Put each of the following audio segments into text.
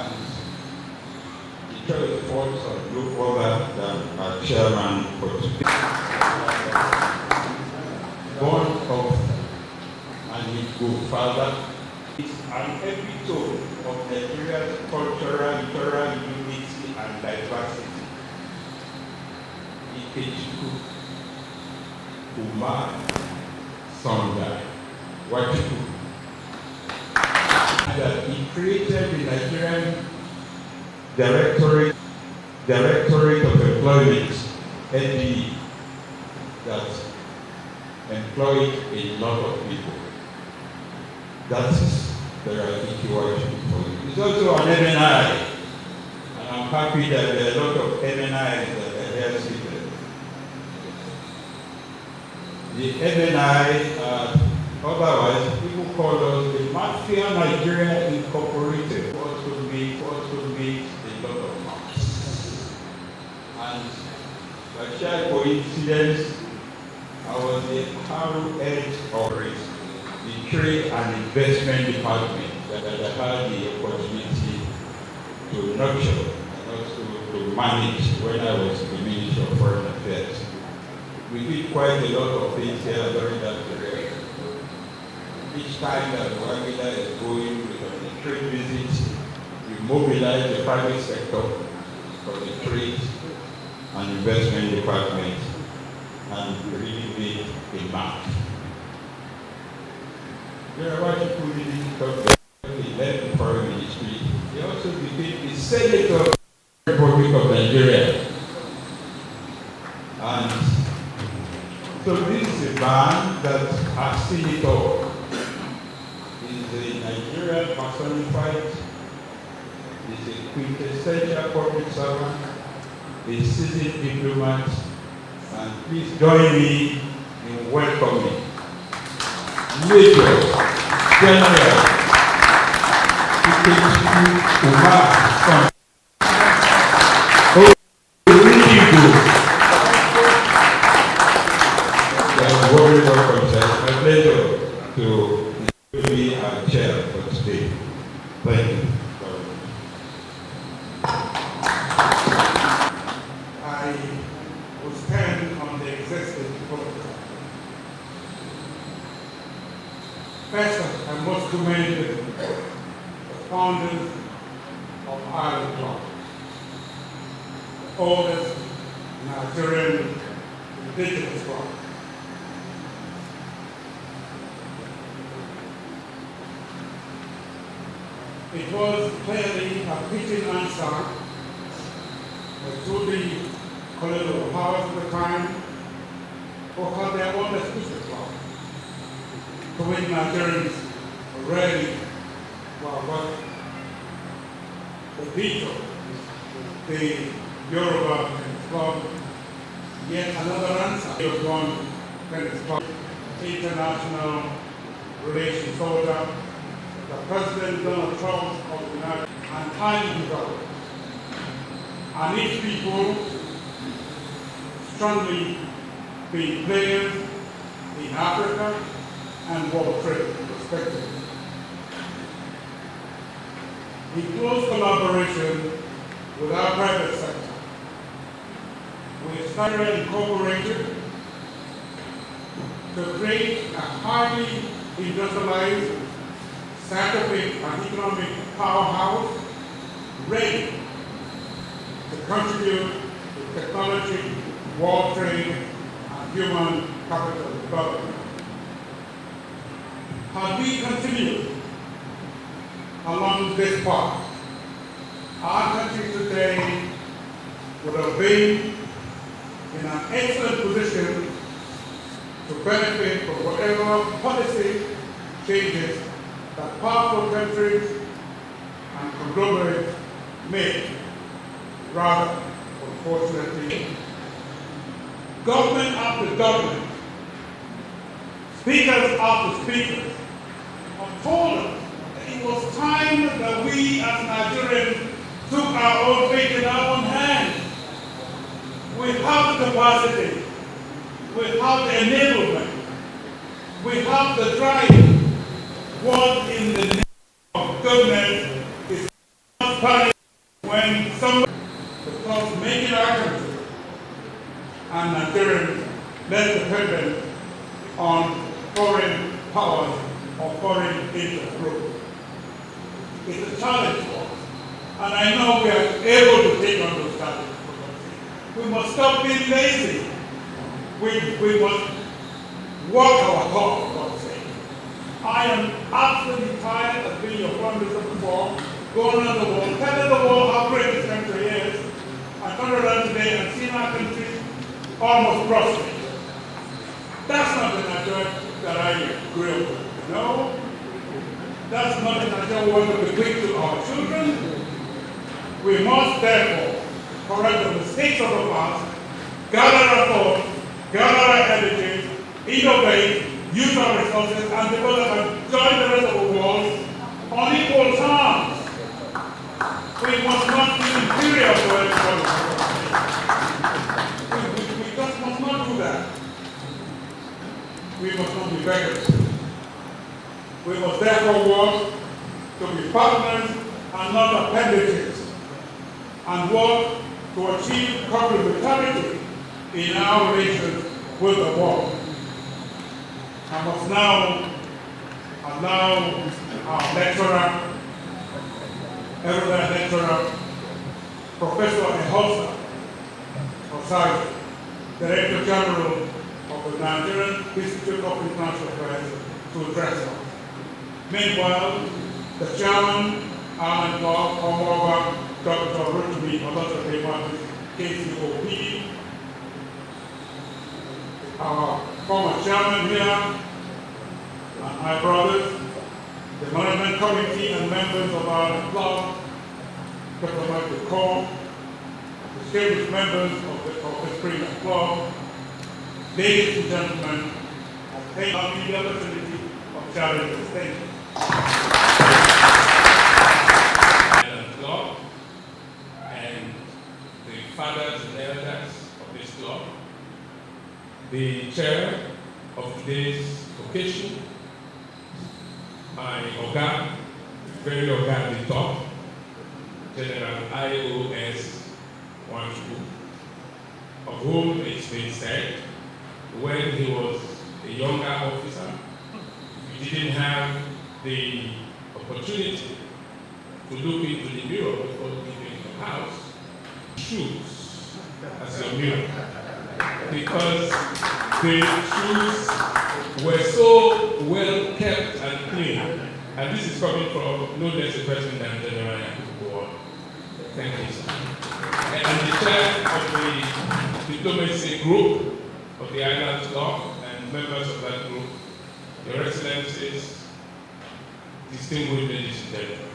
and the church falls on no other than our chairman for today. Born of and his good father is an epitome of Nigeria's cultural, literary unity and diversity. Ikechukwu, Umar, Songa, Wachukwu. That he created the Nigerian Directorate of Employment, NDE, that employed a lot of people. That is the right situation for you. It's also an MNI, and I'm happy that there are a lot of MNIs that are here seated. The MNI, otherwise people call us the Mafia Nigeria Incorporated, also means a lot of marks. And by sheer coincidence, I was the head of the Trade and Investment Department that I had the opportunity to nurture and also to manage when I was the Minister of Foreign Affairs. We did quite a lot of things here during that period. Each time that Wagner is going with a trade visit, we mobilize the private sector for the Trade and Investment Department and really made a mark. Wachukwu didn't come there. He left the Foreign Ministry. He also became the Senator of the Republic of Nigeria. And so this is a man that has seen it all. He's a Nigerian personified. He's a quintessential public servant, a seasoned diplomat, and please join me in welcoming Major General Ikechukwu Umar. Oh, really good. That's very welcome, sir. It's my pleasure to be our chair for today. Thank you. I will stand on the existing protocol. First, I must commend the founders of Ireland Club, the oldest Nigerian indigenous club. It was clearly a fitting answer to the colonial powers of the time who had their own exclusive club, to which Nigerians were ready for what the people, the Yoruba club, yet another answer. It was one tennis club, international relations soldier, the President Donald Trump of the United States, and highly developed. And each people strongly being players in Africa and world trade, respectively. In close collaboration with our private sector, we started incorporated to create a highly industrialized, scientific and economic powerhouse ready to contribute to technology, world trade, and human capital development. Had we continued along this path, our country today would have been in an excellent position to benefit from whatever policy changes that powerful countries and conglomerates make. Rather, unfortunately, government after government, speakers after speakers, have told us that it was time that we as Nigerians took our own fate in our own hands. We have the capacity, we have the enablement, we have the drive. What in the name of goodness is not less dependent on foreign powers or foreign interest groups. It's a challenge for us. And I know we are able to take on those challenges. We must stop being lazy. We must walk our talk, for God's sake. I am absolutely tired of being your prime minister before, going around the world, telling the world how great this country is, and turn around today and see our country almost prostrate. That's not the Nigeria that I grew up with. No. That's not the Nigeria we want to bequeath to our children. We must therefore correct the mistakes of the past, gather our thoughts, gather our energies, innovate, use our resources, and develop and join the rest of the world on equal terms. We must not be inferior to anybody. We just must not do that. We must not be beggars. We must therefore work to be partners and not appendages, and work to achieve complementarity in our relations with the world. I must now allow our lecturer, eminent lecturer, Professor Ehosa Osai, Director General of the Nigerian Institute of International Affairs, to address us. Meanwhile, the Chairman, Alan Clark, Omova, Dr. Rotimi Olatodewa, KCOP, our former chairman here, and my brothers, the management committee and members of our club, diplomatic corps, distinguished members of the Spring Club, ladies and gentlemen, I thank you for the opportunity of sharing this thing. Club and the fathers and elders of this club, the chair of today's occasion, my Oga, very Oga at the top, General IOS Wanchu, of whom it's been said when he was a younger officer, he didn't have the opportunity to look into the mirror before leaving the house, shoes as your mirror, because the shoes were so well kept and clean. And this is coming from no less a person than General Yakubu. Thank you, sir. And the chair of the diplomacy group of the Island Club and members of that group, Your Excellencies, distinguished ladies and gentlemen.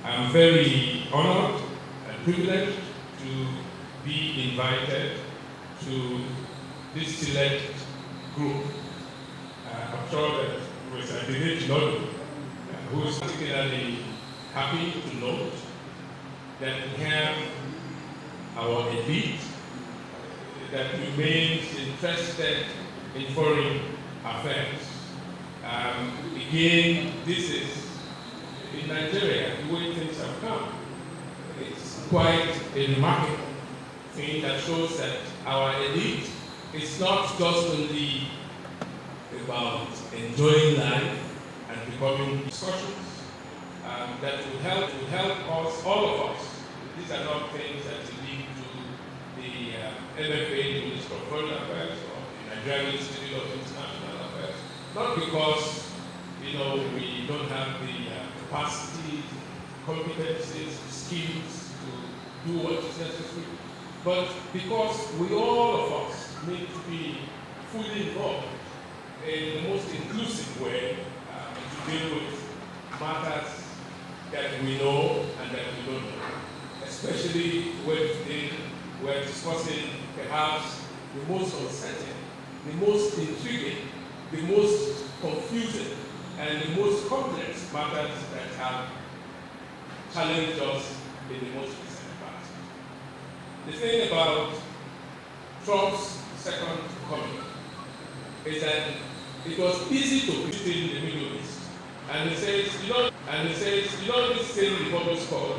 I'm very honored and privileged to be invited to this select group. I'm sure that Mr. Adivich Nodu, who is particularly happy to note that we have our elite that remains interested in foreign affairs. Again, this is in Nigeria, the way things have come. It's quite a remarkable thing that shows that our elite is not just only about enjoying life and becoming discussions that will help us, all of us. These are not things that lead to the MFA, the Ministry of Foreign Affairs, or the Nigerian Institute of International Affairs. Not because we don't have the capacity, competencies, skills to do what is necessary, but because we all of us need to be fully involved in the most inclusive way to deal with matters that we know and that we don't know. Especially when today we're discussing perhaps the most uncertain, the most intriguing, the most confusing, and the most complex matters that have challenged us in the most recent past. The thing about Trump's second coming is that it was easy to put in the Middle East. And he says, this thing we've always called